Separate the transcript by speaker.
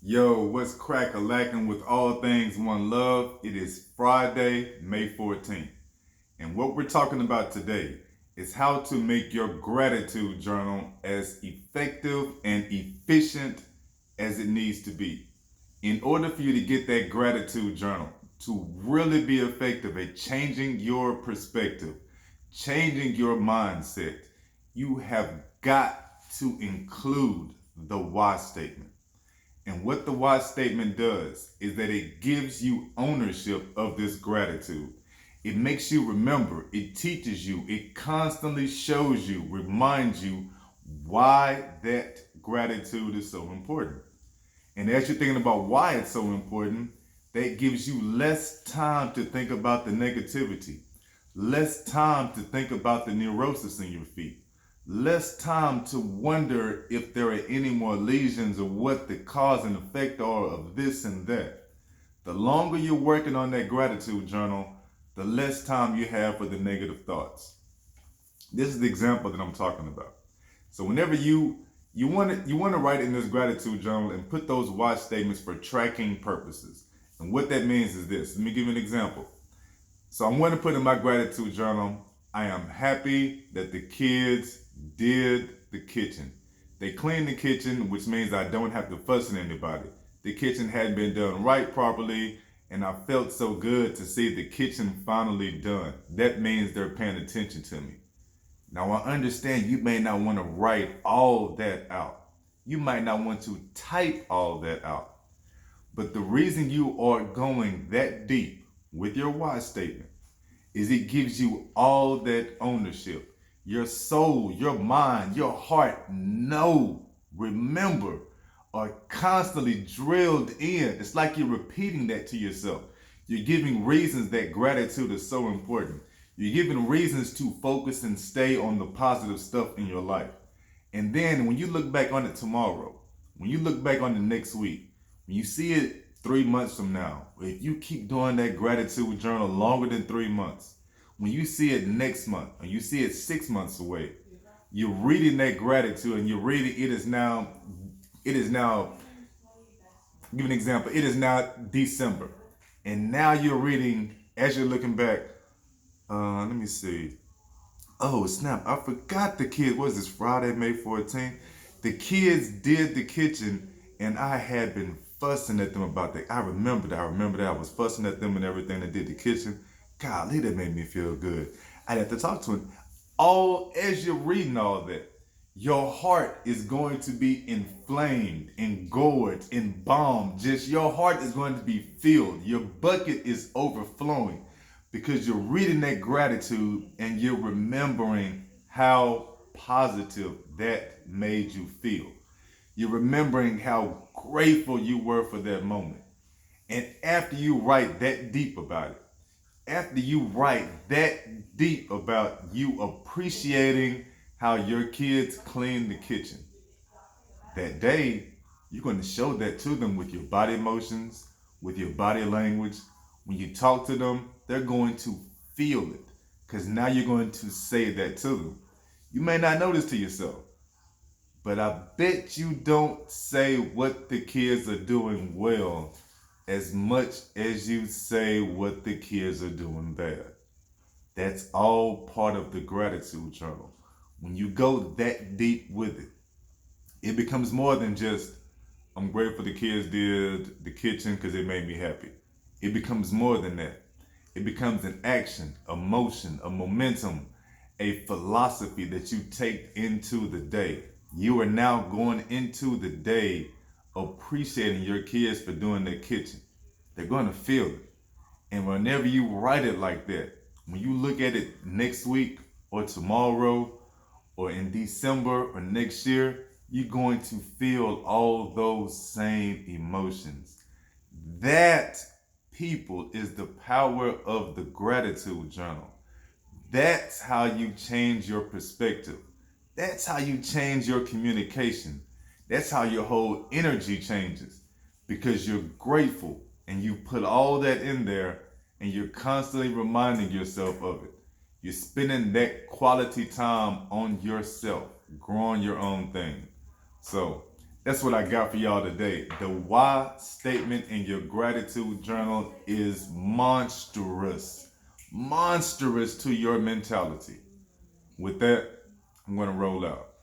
Speaker 1: Yo, what's crack-a-lacking with all things one love? It is Friday, May 14th. And what we're talking about today is how to make your gratitude journal as effective and efficient as it needs to be. In order for you to get that gratitude journal to really be effective at changing your perspective, changing your mindset, you have got to include the why statement. And what the why statement does is that it gives you ownership of this gratitude. It makes you remember, it teaches you, it constantly shows you, reminds you why that gratitude is so important. And as you're thinking about why it's so important, that gives you less time to think about the negativity, less time to think about the neurosis in your feet, less time to wonder if there are any more lesions or what the cause and effect are of this and that. The longer you're working on that gratitude journal, the less time you have for the negative thoughts. This is the example that I'm talking about. So whenever you want to write in this gratitude journal and put those why statements for tracking purposes. And what that means is this. Let me give you an example. So I'm going to put in my gratitude journal, I am happy that the kids did the kitchen. They cleaned the kitchen, which means I don't have to fuss at anybody. The kitchen hadn't been done right properly, and I felt so good to see the kitchen finally done. That means they're paying attention to me. Now I understand you may not want to write all that out. You might not want to type all that out. But the reason you are going that deep with your why statement is it gives you all that ownership. Your soul, your mind, your heart know, remember, are constantly drilled in. It's like you're repeating that to yourself. You're giving reasons that gratitude is so important. You're giving reasons to focus and stay on the positive stuff in your life. And then when you look back on it tomorrow, when you look back on the next week, when you see it 3 months from now, if you keep doing that gratitude journal longer than 3 months, when you see it next month, and you see it 6 months away, you're reading that gratitude and you're reading it is now, give an example, it is now December. And now you're reading, as you're looking back, let me see. Oh snap! I forgot the kids. What was this Friday, May 14th? The kids did the kitchen, and I had been fussing at them about that. I remember that. I remember that I was fussing at them and everything. That did the kitchen. Golly, that made me feel good. I had to talk to him. All as you're reading all that, your heart is going to be inflamed, engorged, embalmed. Just your heart is going to be filled. Your bucket is overflowing because you're reading that gratitude and you're remembering how positive that made you feel. You're remembering how grateful you were for that moment. And after you write that deep about it, after you write that deep about you appreciating how your kids clean the kitchen, that day, you're going to show that to them with your body emotions, with your body language. When you talk to them, they're going to feel it because now you're going to say that to them. You may not know this to yourself, but I bet you don't say what the kids are doing well as much as you say what the kids are doing bad. That's all part of the gratitude journal. When you go that deep with it, it becomes more than just, I'm grateful the kids did the kitchen because it made me happy. It becomes more than that. It becomes an action, a motion, a momentum, a philosophy that you take into the day. You are now going into the day appreciating your kids for doing their kitchen. They're going to feel it. And whenever you write it like that, when you look at it next week or tomorrow or in December or next year, you're going to feel all those same emotions. That, people, is the power of the gratitude journal. That's how you change your perspective. That's how you change your communication. That's how your whole energy changes because you're grateful and you put all that in there and you're constantly reminding yourself of it. You're spending that quality time on yourself, growing your own thing. So That's what I got for y'all today. The why statement in your gratitude journal is monstrous. Monstrous to your mentality. With that, I'm going to roll out.